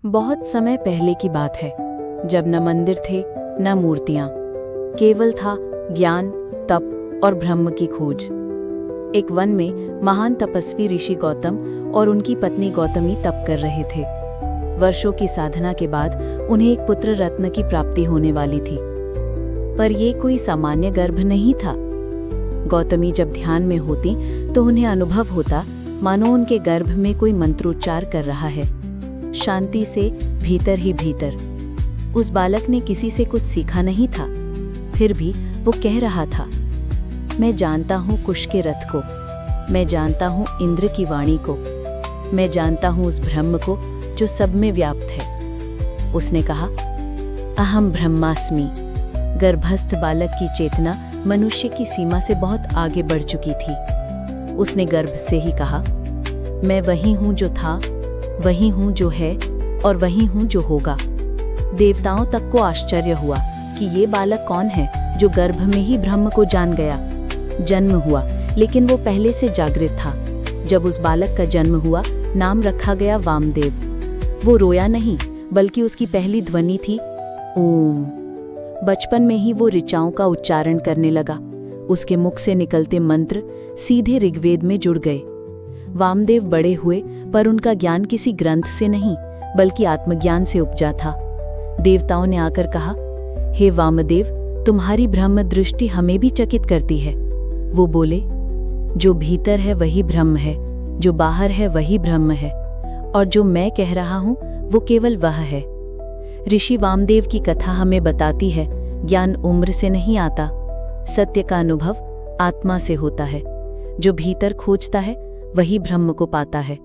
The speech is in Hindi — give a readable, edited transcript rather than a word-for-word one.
बहुत समय पहले की बात है, जब न मंदिर थे न मूर्तियां, केवल था ज्ञान, तप और ब्रह्म की खोज। एक वन में महान तपस्वी ऋषि गौतम और उनकी पत्नी गौतमी तप कर रहे थे। वर्षों की साधना के बाद उन्हें एक पुत्र रत्न की प्राप्ति होने वाली थी, पर ये कोई सामान्य गर्भ नहीं था। गौतमी जब ध्यान में होती तो उन्हें अनुभव होता मानो उनके गर्भ में कोई मंत्रोच्चार कर रहा है, शांति से, भीतर ही भीतर। उस बालक ने किसी से कुछ सीखा नहीं था, फिर भी वो कह रहा था, मैं जानता हूँ कुश के रथ को, मैं जानता हूँ इंद्र की वाणी को, मैं जानता हूँ उस ब्रह्म को जो सब में व्याप्त है। उसने कहा, अहम ब्रह्मास्मि। गर्भस्थ बालक की चेतना मनुष्य की सीमा से बहुत आगे बढ़ चुकी थी। उसने गर्भ से ही कहा, मैं वही हूँ जो था, वही हूँ जो है और वही हूँ जो होगा। देवताओं तक को आश्चर्य हुआ कि ये बालक कौन है जो गर्भ में ही ब्रह्म को जान गया। जन्म हुआ, लेकिन वो पहले से जागृत था। जब उस बालक का जन्म हुआ, नाम रखा गया वामदेव। वो रोया नहीं, बल्कि उसकी पहली ध्वनि थी ओम। बचपन में ही वो ऋचाओं का उच्चारण करने लगा। उसके मुख से निकलते मंत्र सीधे ऋग्वेद में जुड़ गए। वामदेव बड़े हुए, पर उनका ज्ञान किसी ग्रंथ से नहीं, बल्कि आत्मज्ञान से उपजा था। देवताओं ने आकर कहा, हे वामदेव, तुम्हारी ब्रह्म दृष्टि हमें भी चकित करती है। वो बोले, जो भीतर है वही ब्रह्म है, जो बाहर है वही ब्रह्म है, और जो मैं कह रहा हूँ वो केवल वह है। ऋषि वामदेव की कथा हमें बताती है, ज्ञान उम्र से नहीं आता, सत्य का अनुभव आत्मा से होता है। जो भीतर खोजता है वही ब्रह्म को पाता है।